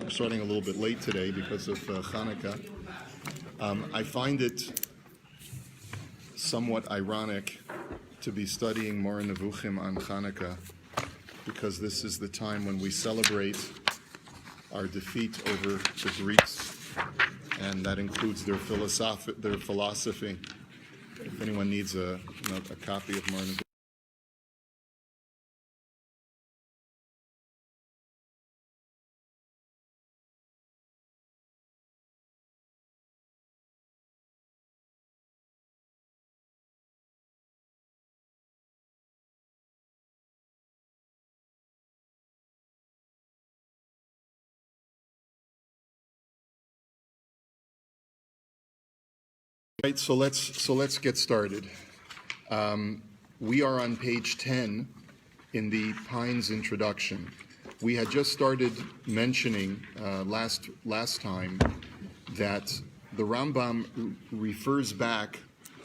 We're starting a little bit late today because of Hanukkah. I find it somewhat ironic to be studying Moreh Nevukhim on Hanukkah, because this is the time when we celebrate our defeat over the Greeks, and that includes their philosophy. If anyone needs a copy of Moreh Nevukhim. Right, so let's get started. We are on page 10 in the Pines introduction. We had just started mentioning last time that the Rambam refers back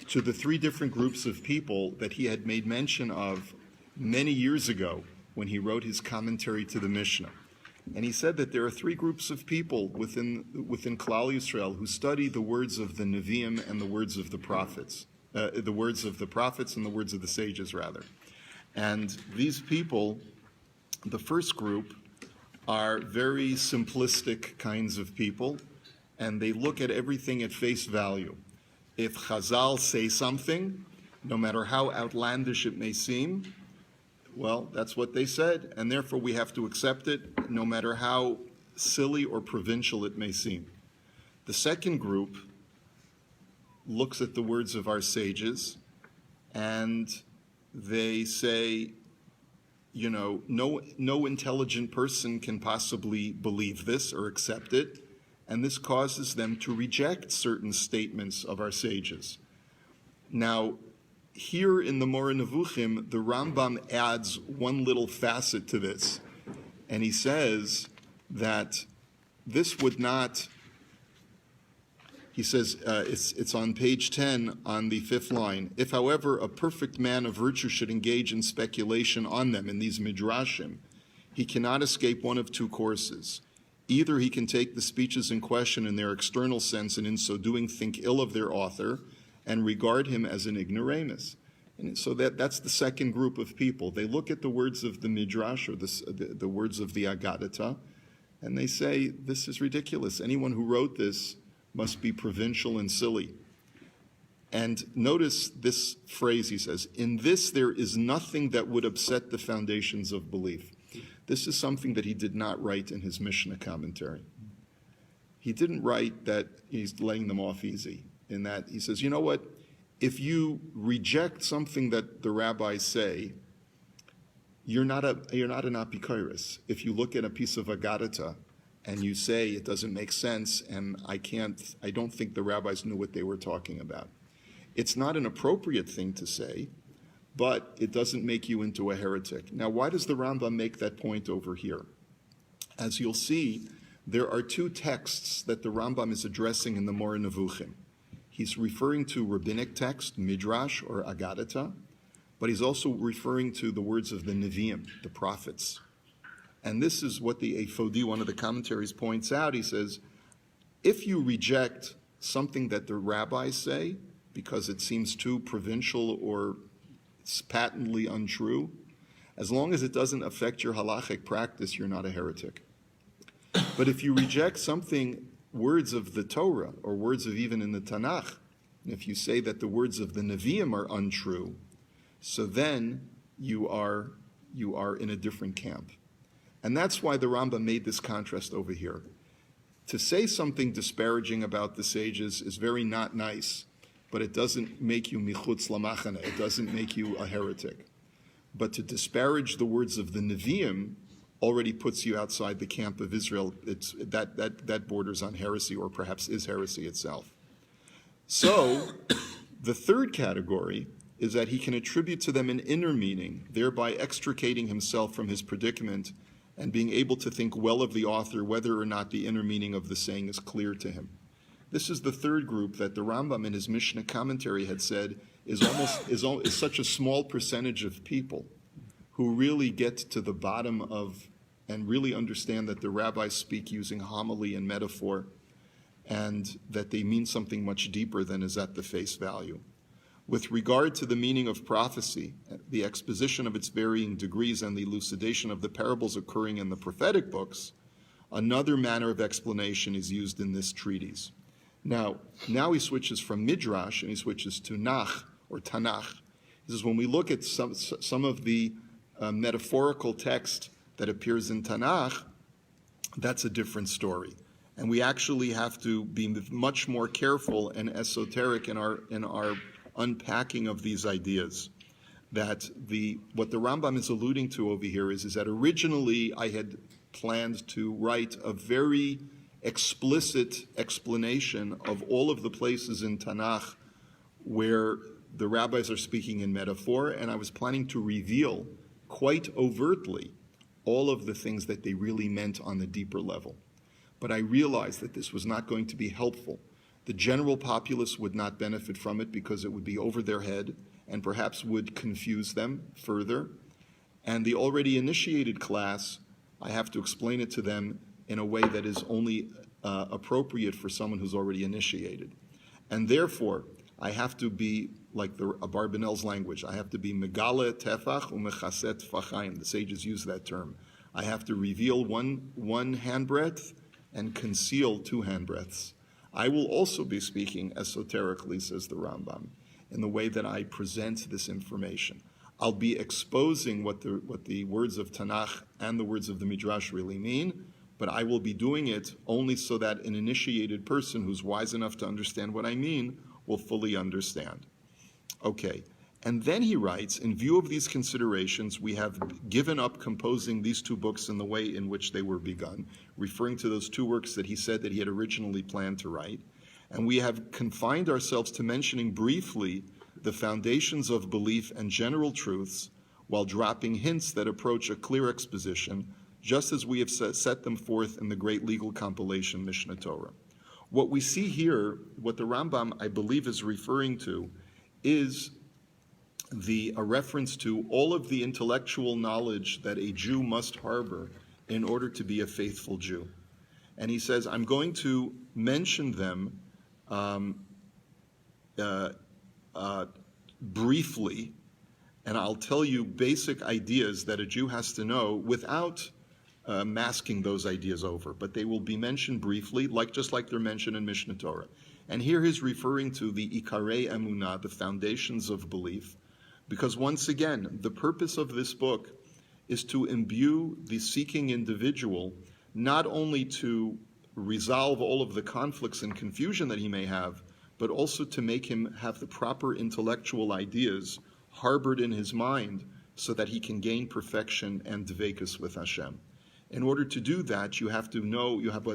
to the three different groups of people that he had made mention of many years ago when he wrote his commentary to the Mishnah. And he said that there are three groups of people within Klal Yisrael who study the words of the Nevukhim and the words of the prophets, the words of the prophets and the words of the sages, rather. And these people, the first group, are very simplistic kinds of people, and they look at everything at face value. If Chazal say something, no matter how outlandish it may seem, well, that's what they said, and therefore we have to accept it, no matter how silly or provincial it may seem. The second group looks at the words of our sages, and they say, no intelligent person can possibly believe this or accept it, and this causes them to reject certain statements of our sages. Now, here in the Moreh Nevukhim, the Rambam adds one little facet to this, and he says that this would not, he says, it's on page 10 on the 5th line, if, however, a perfect man of virtue should engage in speculation on them in these midrashim, he cannot escape one of two courses. Either he can take the speeches in question in their external sense, and in so doing think ill of their author, and regard him as an ignoramus. And so that's the second group of people. They look at the words of the Midrash, or the words of the Agadata, and they say, this is ridiculous. Anyone who wrote this must be provincial and silly. And notice this phrase, he says, in this there is nothing that would upset the foundations of belief. This is something that he did not write in his Mishnah commentary. He didn't write that he's laying them off easy. In that he says, you know what, if you reject something that the rabbis say, you're not an apikoros. If you look at a piece of Agadata and you say it doesn't make sense and I don't think the rabbis knew what they were talking about. It's not an appropriate thing to say, but it doesn't make you into a heretic. Now, why does the Rambam make that point over here? As you'll see, there are two texts that the Rambam is addressing in the Moreh Nevukhim. He's referring to rabbinic text, midrash or agadata, but he's also referring to the words of the Nevi'im, the prophets. And this is what the Ephodi, one of the commentaries, points out. He says, if you reject something that the rabbis say because it seems too provincial or it's patently untrue, as long as it doesn't affect your halachic practice, you're not a heretic. But if you reject something, words of the Torah, or words of even in the Tanakh, and if you say that the words of the Nevi'im are untrue, so then you are in a different camp. And that's why the Rambam made this contrast over here. To say something disparaging about the sages is very not nice, but it doesn't make you michutz lamachane, it doesn't make you a heretic. But to disparage the words of the Nevi'im already puts you outside the camp of Israel. That borders on heresy, or perhaps is heresy itself. So, the third category is that he can attribute to them an inner meaning, thereby extricating himself from his predicament and being able to think well of the author, whether or not the inner meaning of the saying is clear to him. This is the third group that the Rambam in his Mishnah commentary had said is such a small percentage of people who really get to the bottom of and really understand that the rabbis speak using homily and metaphor, and that they mean something much deeper than is at the face value. With regard to the meaning of prophecy, the exposition of its varying degrees, and the elucidation of the parables occurring in the prophetic books, another manner of explanation is used in this treatise. Now he switches from Midrash and he switches to Nach, or Tanakh. This is when we look at some of the metaphorical text that appears in Tanakh, that's a different story. And we actually have to be much more careful and esoteric in our unpacking of these ideas. That what the Rambam is alluding to over here is that originally I had planned to write a very explicit explanation of all of the places in Tanakh where the rabbis are speaking in metaphor, and I was planning to reveal quite overtly all of the things that they really meant on the deeper level. But I realized that this was not going to be helpful. The general populace would not benefit from it because it would be over their head and perhaps would confuse them further. And the already initiated class, I have to explain it to them in a way that is only appropriate for someone who's already initiated. And therefore, I have to be like the Abarbanel's language. I have to be megale tefach umechaset tfachayim. The sages use that term. I have to reveal one handbreadth and conceal 2 handbreadths. I will also be speaking esoterically, says the Rambam, in the way that I present this information. I'll be exposing what the words of Tanakh and the words of the Midrash really mean, but I will be doing it only so that an initiated person who's wise enough to understand what I mean will fully understand. Okay, and then he writes, in view of these considerations, we have given up composing these 2 books in the way in which they were begun, referring to those 2 works that he said that he had originally planned to write, and we have confined ourselves to mentioning briefly the foundations of belief and general truths, while dropping hints that approach a clear exposition, just as we have set them forth in the great legal compilation Mishnah Torah. What we see here, what the Rambam, I believe, is referring to, is a reference to all of the intellectual knowledge that a Jew must harbor in order to be a faithful Jew. And he says, I'm going to mention them briefly, and I'll tell you basic ideas that a Jew has to know without masking those ideas over, but they will be mentioned briefly, just like they're mentioned in Mishnah Torah. And here he's referring to the Ikarei Emunah, the foundations of belief, because once again, the purpose of this book is to imbue the seeking individual not only to resolve all of the conflicts and confusion that he may have, but also to make him have the proper intellectual ideas harbored in his mind so that he can gain perfection and dveikus with Hashem. In order to do that, you have to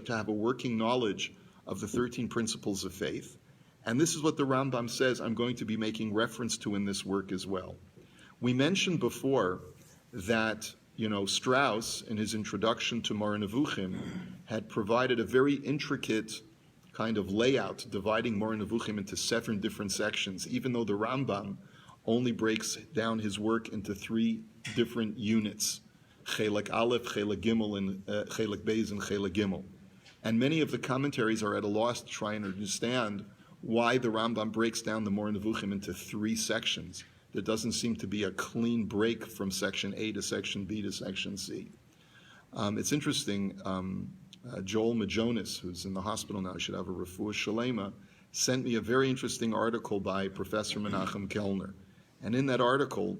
have a working knowledge of the 13 principles of faith. And this is what the Rambam says I'm going to be making reference to in this work as well. We mentioned before that, Strauss, in his introduction to Moreh Nevukhim, had provided a very intricate kind of layout dividing Moreh Nevukhim into 7 different sections, even though the Rambam only breaks down his work into 3 different units, Chelek Aleph, Chelek Gimel, and Chelek Beis, and Chelek Gimel. And many of the commentaries are at a loss to try and understand why the Rambam breaks down the Moreh Nevukhim into 3 sections. There doesn't seem to be a clean break from section A to section B to section C. It's interesting, Joel Majonis, who's in the hospital now, should have a refuah shalema, sent me a very interesting article by Professor Menachem Kellner. And in that article,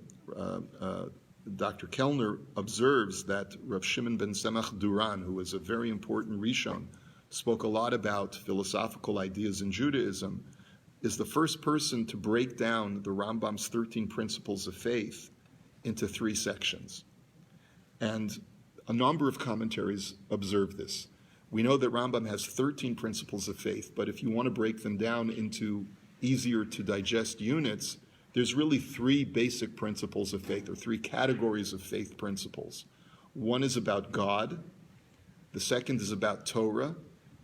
Dr. Kellner observes that Rav Shimon ben Semach Duran, who was a very important Rishon, spoke a lot about philosophical ideas in Judaism, is the first person to break down the Rambam's 13 principles of faith into 3 sections. And a number of commentaries observe this. We know that Rambam has 13 principles of faith, but if you want to break them down into easier to digest units, there's really 3 basic principles of faith, or 3 categories of faith principles. One is about God, the second is about Torah,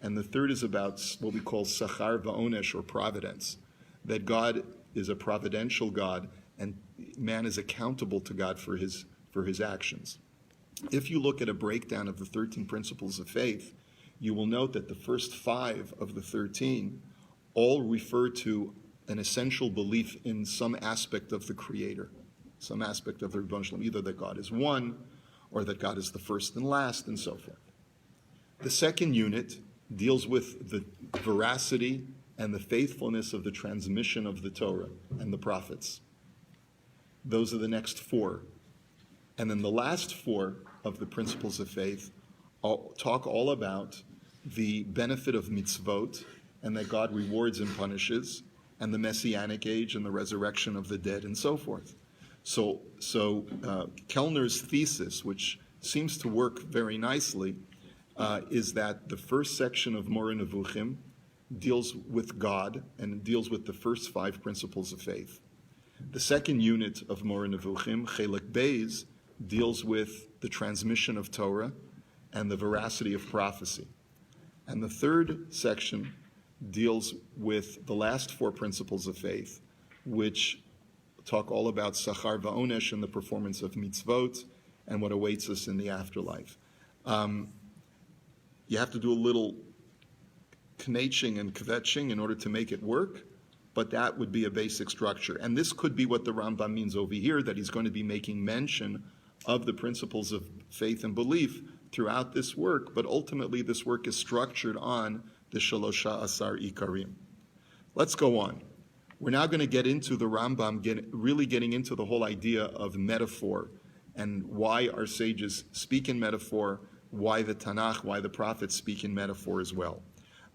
and the third is about what we call Sachar Va'onesh, or providence, that God is a providential God and man is accountable to God for his actions. If you look at a breakdown of the 13 principles of faith, you will note that the first 5 of the 13 all refer to an essential belief in some aspect of the Creator, some aspect of the Rebbeinu Shalom, either that God is one, or that God is the first and last, and so forth. The second unit deals with the veracity and the faithfulness of the transmission of the Torah and the prophets. Those are the next 4. And then the last 4 of the principles of faith talk all about the benefit of mitzvot, and that God rewards and punishes, and the Messianic age and the resurrection of the dead, and so forth. So Kellner's thesis, which seems to work very nicely, is that the first section of Moreh Nevukhim deals with God and deals with the first 5 principles of faith. The second unit of Moreh Nevukhim, Chelek Beis, deals with the transmission of Torah and the veracity of prophecy. And the third section deals with the last 4 principles of faith, which talk all about Sachar Va'onesh and the performance of mitzvot and what awaits us in the afterlife. You have to do a little knetching and kvetching in order to make it work, but that would be a basic structure. And this could be what the Rambam means over here, that he's going to be making mention of the principles of faith and belief throughout this work, but ultimately this work is structured on the Shalosha Asar Ikarim. Let's go on. We're now going to get into the Rambam, really getting into the whole idea of metaphor and why our sages speak in metaphor, why the Tanakh, why the prophets speak in metaphor as well.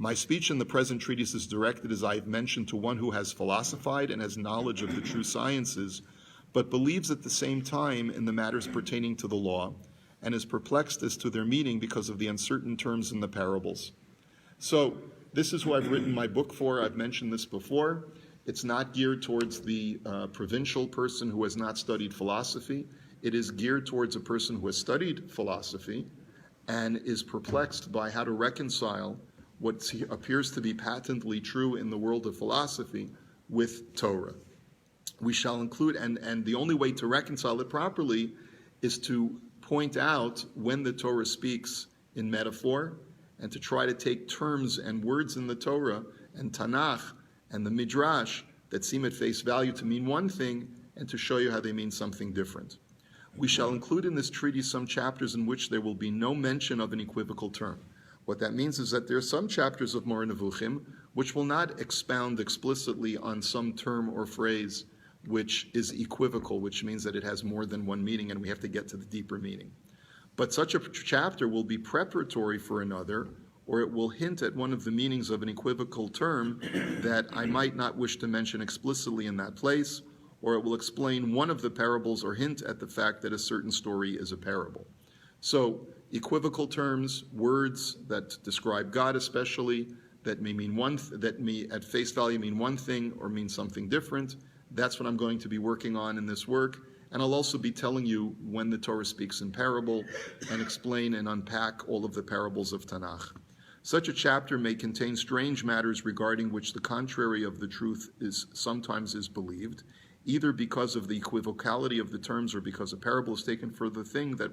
My speech in the present treatise is directed, as I have mentioned, to one who has philosophized and has knowledge of the true sciences, but believes at the same time in the matters pertaining to the law, and is perplexed as to their meaning because of the uncertain terms in the parables. So, this is who I've written my book for. I've mentioned this before. It's not geared towards the provincial person who has not studied philosophy. It is geared towards a person who has studied philosophy and is perplexed by how to reconcile what appears to be patently true in the world of philosophy with Torah. We shall include, and the only way to reconcile it properly is to point out when the Torah speaks in metaphor, and to try to take terms and words in the Torah and Tanakh and the Midrash that seem at face value to mean one thing, and to show you how they mean something different. We shall include in this treatise some chapters in which there will be no mention of an equivocal term. What that means is that there are some chapters of Moreh Nevukhim which will not expound explicitly on some term or phrase which is equivocal, which means that it has more than one meaning and we have to get to the deeper meaning. But such a chapter will be preparatory for another, or it will hint at one of the meanings of an equivocal term that I might not wish to mention explicitly in that place, or it will explain one of the parables or hint at the fact that a certain story is a parable. So, equivocal terms, words that describe God especially, that may mean that may at face value mean one thing or mean something different, that's what I'm going to be working on in this work. And I'll also be telling you when the Torah speaks in parable and explain and unpack all of the parables of Tanakh. Such a chapter may contain strange matters regarding which the contrary of the truth sometimes is believed, either because of the equivocality of the terms or because a parable is taken for the thing that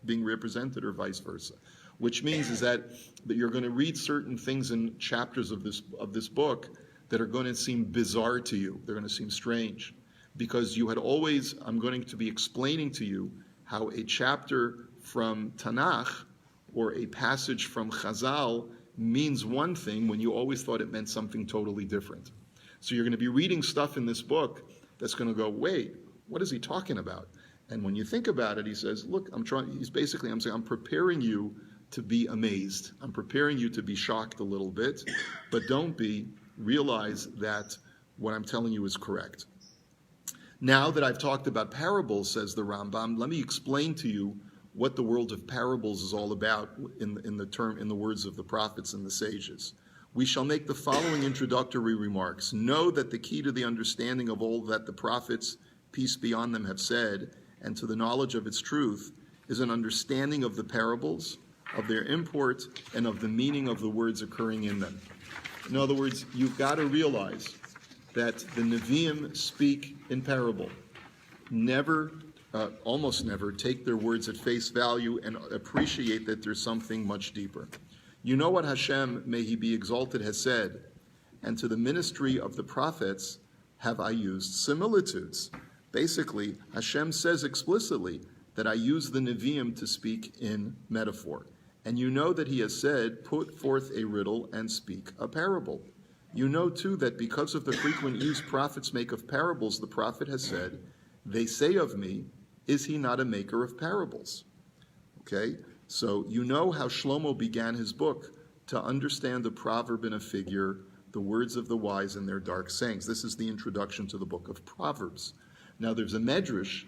being represented, or vice versa. Which means is that you're going to read certain things in chapters of this book that are going to seem bizarre to you. They're going to seem strange. Because I'm going to be explaining to you how a chapter from Tanakh or a passage from Chazal means one thing when you always thought it meant something totally different. So you're going to be reading stuff in this book that's going to go, wait, what is he talking about? And when you think about it, he says, look, I'm saying, I'm preparing you to be amazed. I'm preparing you to be shocked a little bit, but don't be. Realize that what I'm telling you is correct. Now that I've talked about parables, says the Rambam, let me explain to you what the world of parables is all about in the words of the prophets and the sages. We shall make the following introductory remarks. Know that the key to the understanding of all that the prophets, peace be on them, have said, and to the knowledge of its truth, is an understanding of the parables, of their import, and of the meaning of the words occurring in them. In other words, you've got to realize that the Nevi'im speak in parable. Never almost never, take their words at face value and appreciate that there's something much deeper. You know what Hashem, may he be exalted, has said, and to the ministry of the prophets have I used similitudes. Basically, Hashem says explicitly that I use the Nevukhim to speak in metaphor. And you know that he has said, put forth a riddle and speak a parable. You know too that because of the frequent use prophets make of parables, the prophet has said, they say of me, is he not a maker of parables? Okay, so you know how Shlomo began his book, to understand a proverb and a figure, the words of the wise and their dark sayings. This is the introduction to the book of Proverbs. Now there's a medrash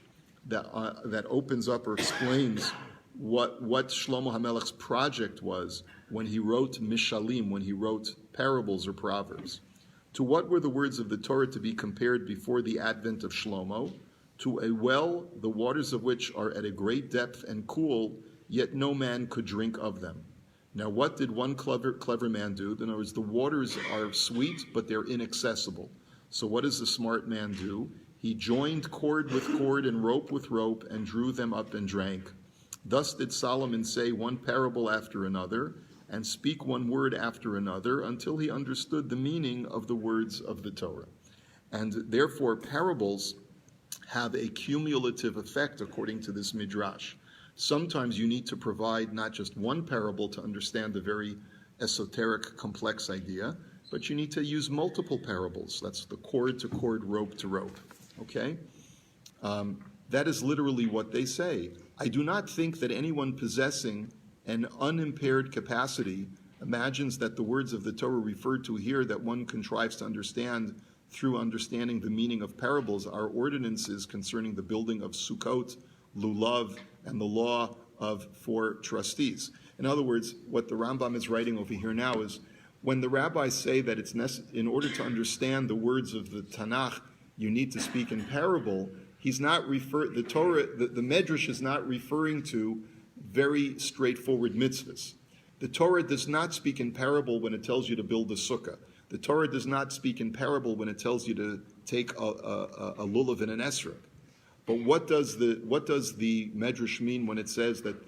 that opens up or explains what Shlomo HaMelech's project was when he wrote Mishalim, when he wrote parables or proverbs. To what were the words of the Torah to be compared before the advent of Shlomo? To a well, the waters of which are at a great depth and cool, yet no man could drink of them. Now what did one clever man do? In other words, the waters are sweet, but they're inaccessible. So what does the smart man do? He joined cord with cord and rope with rope and drew them up and drank. Thus did Solomon say one parable after another and speak one word after another until he understood the meaning of the words of the Torah. And therefore parables have a cumulative effect according to this midrash. Sometimes you need to provide not just one parable to understand a very esoteric, complex idea, but you need to use multiple parables. That's the cord to cord, rope to rope. Okay? That is literally what they say. I do not think that anyone possessing an unimpaired capacity imagines that the words of the Torah referred to here that one contrives to understand through understanding the meaning of parables are ordinances concerning the building of Sukkot, Lulav, and the law of 4 trustees. In other words, what the Rambam is writing over here now is when the rabbis say that it's in order to understand the words of the Tanakh, you need to speak in parable, he's not the Medrash is not referring to very straightforward mitzvahs. The Torah does not speak in parable when it tells you to build a sukkah. The Torah does not speak in parable when it tells you to take a lulav and an esrog. But what does the Medrash mean when it says that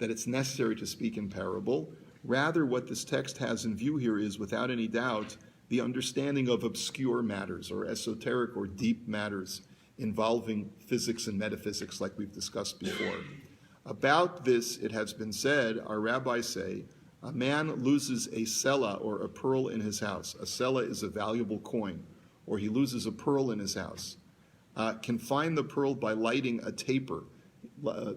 it's necessary to speak in parable? Rather, what this text has in view here is, without any doubt, the understanding of obscure matters or esoteric or deep matters involving physics and metaphysics, like we've discussed before. About this, it has been said, our rabbis say, a man loses a sela or a pearl in his house. A sela is a valuable coin, or he loses a pearl in his house. Can find the pearl by lighting a taper,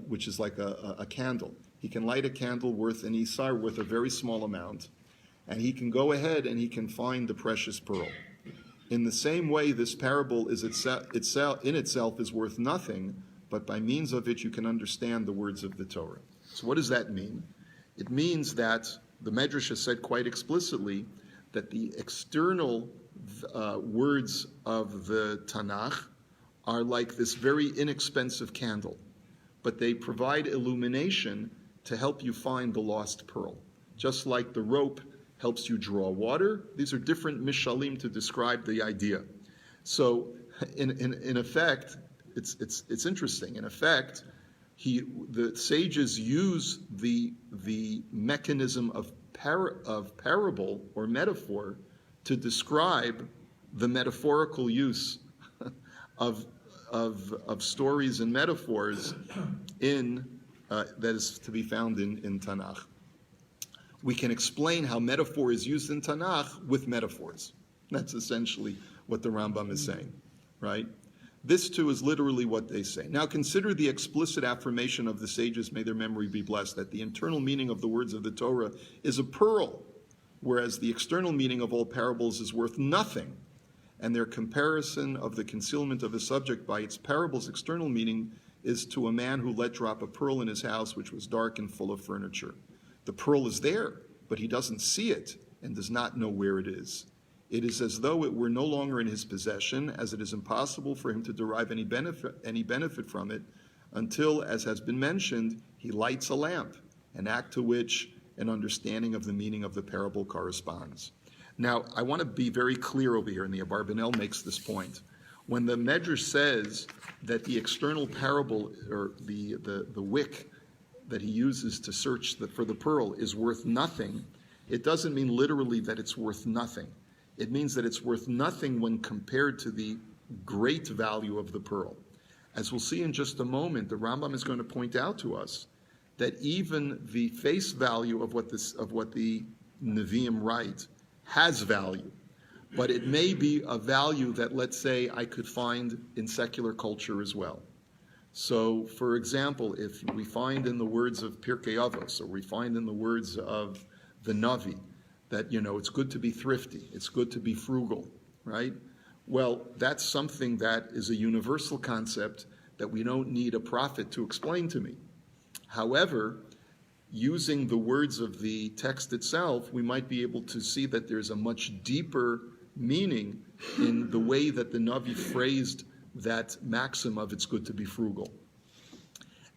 which is like a candle. He can light a candle worth an isar, worth a very small amount, and he can go ahead and he can find the precious pearl. In the same way, this parable is in itself is worth nothing, but by means of it you can understand the words of the Torah. So what does that mean? It means that the Medrash has said quite explicitly that the external words of the Tanakh are like this very inexpensive candle, but they provide illumination to help you find the lost pearl. Just like the rope helps you draw water, these are different mishalim to describe the idea. So, in effect, it's interesting. In effect, the sages use the mechanism of parable or metaphor to describe the metaphorical use of stories and metaphors that is to be found in Tanakh. We can explain how metaphor is used in Tanakh with metaphors. That's essentially what the Rambam is saying, right? This too is literally what they say. Now consider the explicit affirmation of the sages, may their memory be blessed, that the internal meaning of the words of the Torah is a pearl, whereas the external meaning of all parables is worth nothing. And their comparison of the concealment of a subject by its parable's external meaning is to a man who let drop a pearl in his house which was dark and full of furniture. The pearl is there, but he doesn't see it and does not know where it is. It is as though it were no longer in his possession, as it is impossible for him to derive any benefit from it until, as has been mentioned, he lights a lamp, an act to which an understanding of the meaning of the parable corresponds. Now, I want to be very clear over here, and the Abarbanel makes this point. When the Medrash says that the external parable, or the wick that he uses to search for the pearl is worth nothing, it doesn't mean literally that it's worth nothing. It means that it's worth nothing when compared to the great value of the pearl. As we'll see in just a moment, the Rambam is going to point out to us that even the face value of what the Nevukhim write has value, but it may be a value that, let's say, I could find in secular culture as well. So, for example, if we find in the words of Pirkei Avos, or we find in the words of the Navi, that, it's good to be thrifty, it's good to be frugal, right? Well, that's something that is a universal concept that we don't need a prophet to explain to me. However, using the words of the text itself, we might be able to see that there's a much deeper meaning in the way that the Navi phrased that maxim of it's good to be frugal.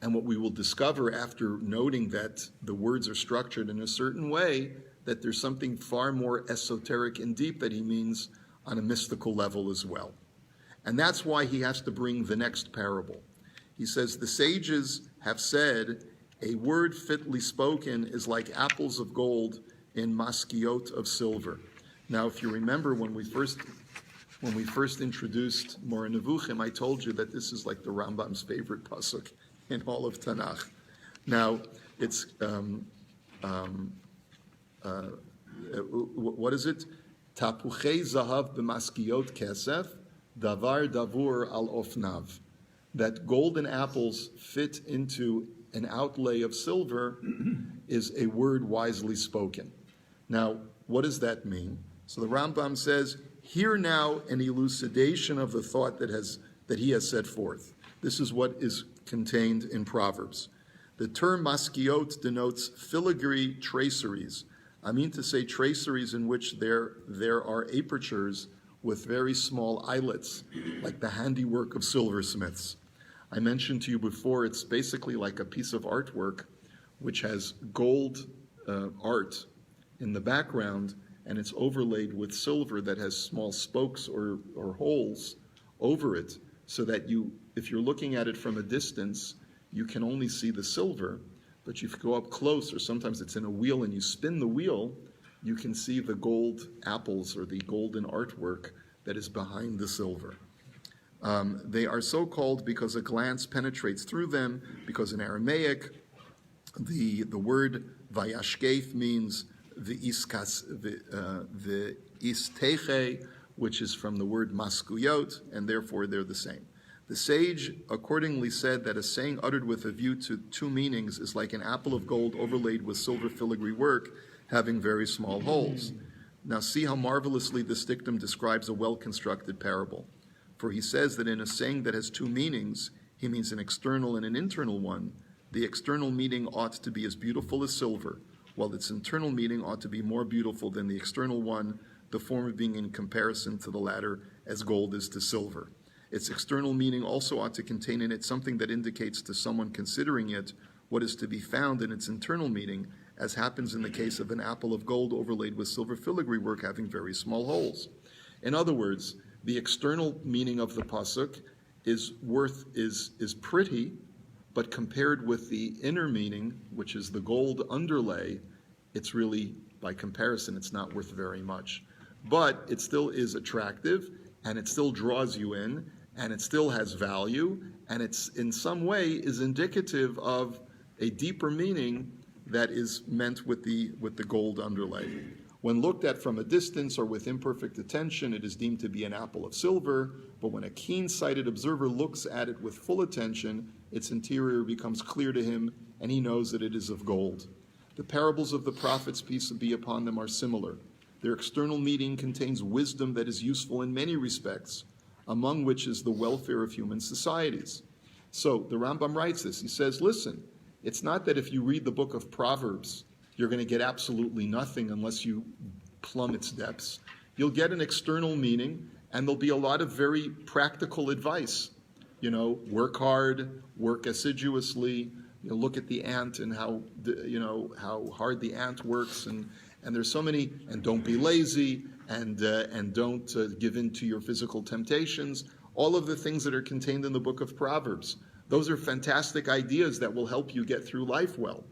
And what we will discover after noting that the words are structured in a certain way, that there's something far more esoteric and deep that he means on a mystical level as well. And that's why he has to bring the next parable. He says, the sages have said, a word fitly spoken is like apples of gold in maskiot of silver. Now, if you remember when we first introduced Moreh Nevukhim, I told you that this is like the Rambam's favorite pasuk in all of Tanakh. Now, it's what is it? Tapuchei zahav b'maskiot kesef, davar davur al ofnav. That golden apples fit into an outlay of silver is a word wisely spoken. Now, what does that mean? So the Rambam says, hear now an elucidation of the thought that he has set forth. This is what is contained in Proverbs. The term maskiot denotes filigree traceries. I mean to say traceries in which there are apertures with very small eyelets, like the handiwork of silversmiths. I mentioned to you before, it's basically like a piece of artwork which has gold art in the background, and it's overlaid with silver that has small spokes or holes over it, so that if you're looking at it from a distance, you can only see the silver, but if you go up close, or sometimes it's in a wheel and you spin the wheel, you can see the gold apples or the golden artwork that is behind the silver. They are so called because a glance penetrates through them, because in Aramaic, the word vayashkef means the isteche, which is from the word maskuyot, and therefore they're the same. The sage accordingly said that a saying uttered with a view to two meanings is like an apple of gold overlaid with silver filigree work, having very small holes. Now see how marvelously this dictum describes a well-constructed parable. For he says that in a saying that has two meanings, he means an external and an internal one. The external meaning ought to be as beautiful as silver, while its internal meaning ought to be more beautiful than the external one, the former being in comparison to the latter as gold is to silver. Its external meaning also ought to contain in it something that indicates to someone considering it what is to be found in its internal meaning, as happens in the case of an apple of gold overlaid with silver filigree work having very small holes. In other words, the external meaning of the pasuk is pretty, but compared with the inner meaning, which is the gold underlay, it's really, by comparison, it's not worth very much. But it still is attractive, and it still draws you in, and it still has value, and it's in some way is indicative of a deeper meaning that is meant with the gold underlay. When looked at from a distance or with imperfect attention, it is deemed to be an apple of silver, but when a keen-sighted observer looks at it with full attention, its interior becomes clear to him, and he knows that it is of gold. The parables of the prophets, peace be upon them, are similar. Their external meaning contains wisdom that is useful in many respects, among which is the welfare of human societies. So the Rambam writes this. He says, listen, it's not that if you read the book of Proverbs, you're going to get absolutely nothing unless you plumb its depths. You'll get an external meaning, and there'll be a lot of very practical advice. Work hard, work assiduously. Look at the ant and how hard the ant works, and there's so many. And don't be lazy, and don't give in to your physical temptations. All of the things that are contained in the book of Proverbs. Those are fantastic ideas that will help you get through life well.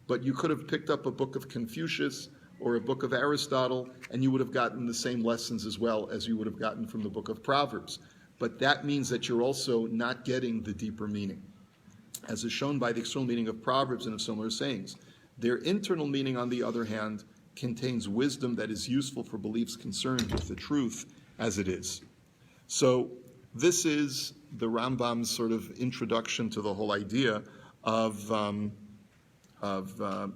But you could have picked up a book of Confucius or a book of Aristotle, and you would have gotten the same lessons as well as you would have gotten from the book of Proverbs. But that means that you're also not getting the deeper meaning, as is shown by the external meaning of Proverbs and of similar sayings. Their internal meaning, on the other hand, contains wisdom that is useful for beliefs concerned with the truth as it is. So this is the Rambam's sort of introduction to the whole idea of the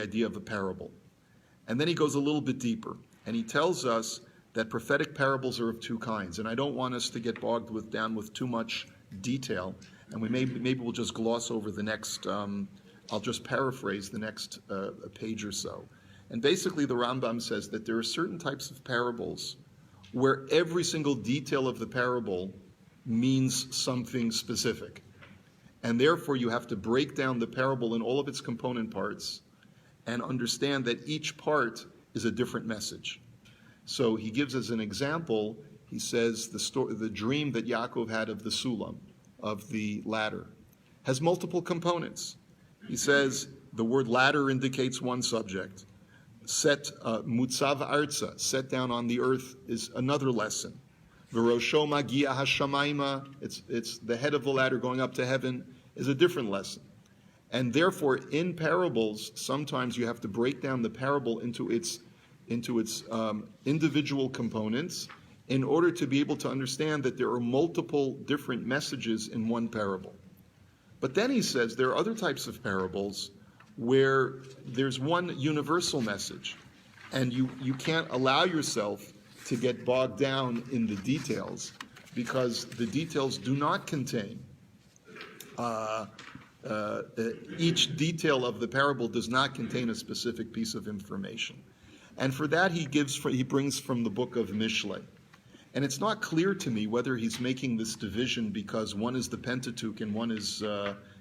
idea of a parable. And then he goes a little bit deeper, and he tells us that prophetic parables are of two kinds. And I don't want us to get bogged down with too much detail, and maybe we'll just gloss over the next. I'll just paraphrase the next page or so. And basically, the Rambam says that there are certain types of parables where every single detail of the parable means something specific. And therefore, you have to break down the parable in all of its component parts and understand that each part is a different message. So he gives as an example, he says the dream that Yaakov had of the sulam, of the ladder, has multiple components. He says the word ladder indicates one subject. Mutzav arza, set down on the earth, is another lesson. V'rosho magia hashamayma, it's the head of the ladder going up to heaven, is a different lesson. And therefore, in parables, sometimes you have to break down the parable into its individual components in order to be able to understand that there are multiple different messages in one parable. But then he says there are other types of parables where there's one universal message, and you can't allow yourself to get bogged down in the details, because the details do not contain each detail of the parable does not contain a specific piece of information. And for that he brings from the book of Mishlei. And it's not clear to me whether he's making this division because one is the Pentateuch and one is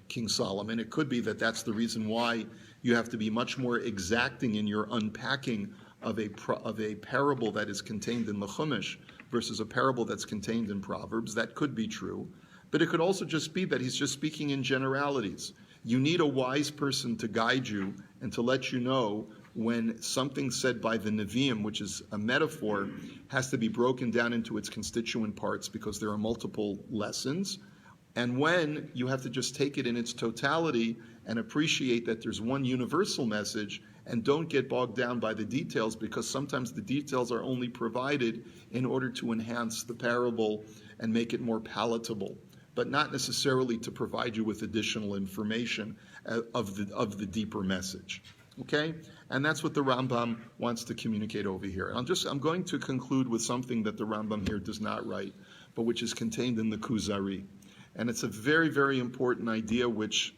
King Solomon. It could be that that's the reason why you have to be much more exacting in your unpacking of a parable that is contained in the Chumash versus a parable that's contained in Proverbs. That could be true. But it could also just be that he's just speaking in generalities. You need a wise person to guide you and to let you know when something said by the Nevukhim, which is a metaphor, has to be broken down into its constituent parts because there are multiple lessons, and when you have to just take it in its totality and appreciate that there's one universal message, and don't get bogged down by the details, because sometimes the details are only provided in order to enhance the parable and make it more palatable, but not necessarily to provide you with additional information of the deeper message. Okay? And that's what the Rambam wants to communicate over here. I'm going to conclude with something that the Rambam here does not write, but which is contained in the Kuzari. And it's a very, very important idea which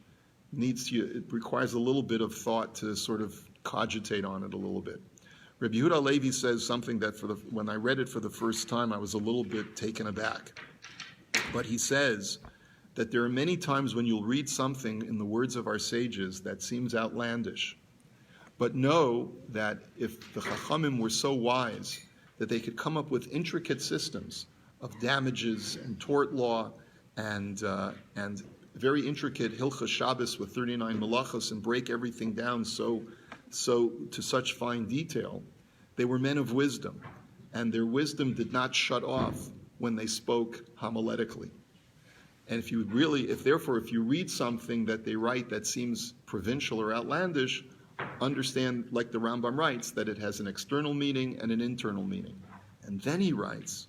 it requires a little bit of thought to sort of cogitate on it a little bit. Rabbi Yehuda Levi says something that when I read it for the first time, I was a little bit taken aback. But he says that there are many times when you'll read something in the words of our sages that seems outlandish. But know that if the Chachamim were so wise that they could come up with intricate systems of damages and tort law and very intricate Hilchas Shabbos with 39 malachos and break everything down so to such fine detail, they were men of wisdom, and their wisdom did not shut off when they spoke homiletically. And if you read something that they write that seems provincial or outlandish, understand, like the Rambam writes, that it has an external meaning and an internal meaning. And then he writes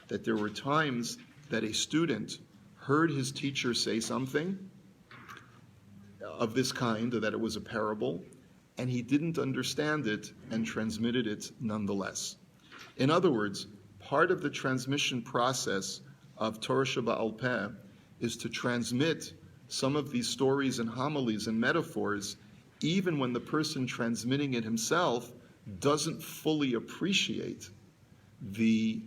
that there were times that a student heard his teacher say something of this kind, that it was a parable, and he didn't understand it and transmitted it nonetheless. In other words, part of the transmission process of Torah Sheba'al Peh is to transmit some of these stories and homilies and metaphors even when the person transmitting it himself doesn't fully appreciate the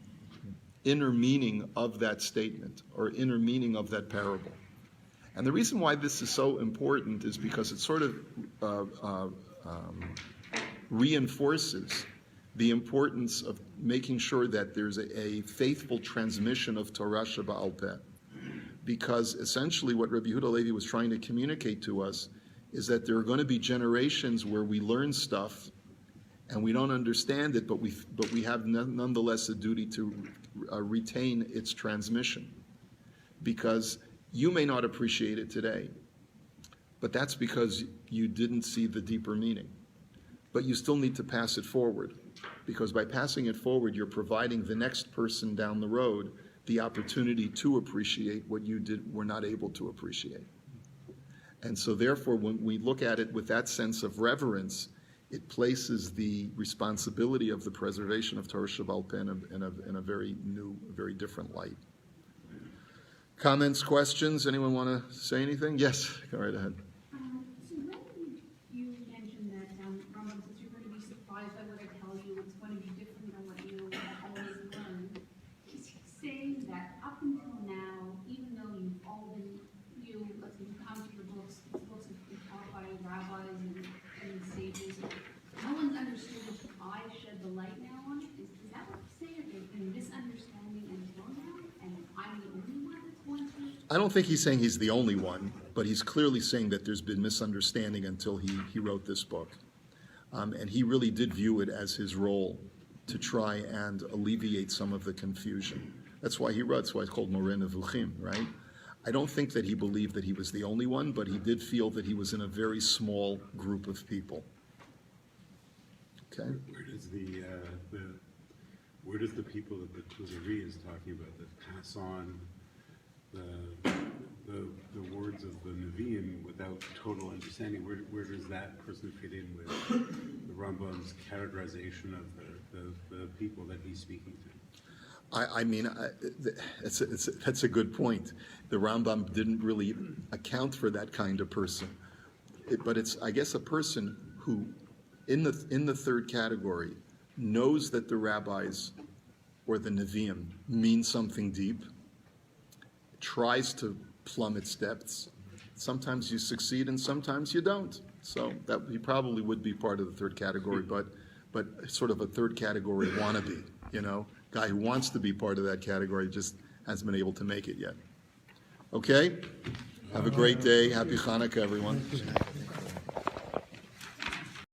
inner meaning of that statement or inner meaning of that parable. And the reason why this is so important is because it sort of reinforces the importance of making sure that there's a faithful transmission of Torah Sheba'al Peh. Because essentially what Rabbi Yehuda Levi was trying to communicate to us is that there are going to be generations where we learn stuff and we don't understand it, but we have nonetheless a duty to retain its transmission. Because you may not appreciate it today, but that's because you didn't see the deeper meaning. But you still need to pass it forward, because by passing it forward, you're providing the next person down the road the opportunity to appreciate what you were not able to appreciate. And so therefore, when we look at it with that sense of reverence, it places the responsibility of the preservation of Torah Sheba'al Peh in a very new, very different light. Comments, questions? Anyone want to say anything? Yes, go right ahead. So when you mentioned that Rambam says you're going to be surprised by what I tell you, it's going to be different than what you have always learned, is he saying that up until now, even though you've all been, let's say, you come to the books have been taught by rabbis and sages, no one's understood what I shed the light now on it? Is that what he's saying? There's been misunderstanding until now, and I'm the only one that's going to? I don't think he's saying he's the only one, but he's clearly saying that there's been misunderstanding until he wrote this book. And he really did view it as his role to try and alleviate some of the confusion. That's why he wrote, that's why it's called Moreh Nevukhim, right? I don't think that he believed that he was the only one, but he did feel that he was in a very small group of people. Okay? Where does the people that the Kuzari is talking about that pass on the words of the Nevukhim without total understanding? Where does that person fit in with the Rambam's characterization of the people that he's speaking to? That's a good point. The Rambam didn't really account for that kind of person, but it's, I guess, a person who, in the third category, knows that the rabbis or the Nevi'im mean something deep, tries to plumb its depths. Sometimes you succeed and sometimes you don't. So that he probably would be part of the third category, but sort of a third category wannabe, guy who wants to be part of that category just hasn't been able to make it yet. Okay? Have a great day. Happy Hanukkah, everyone.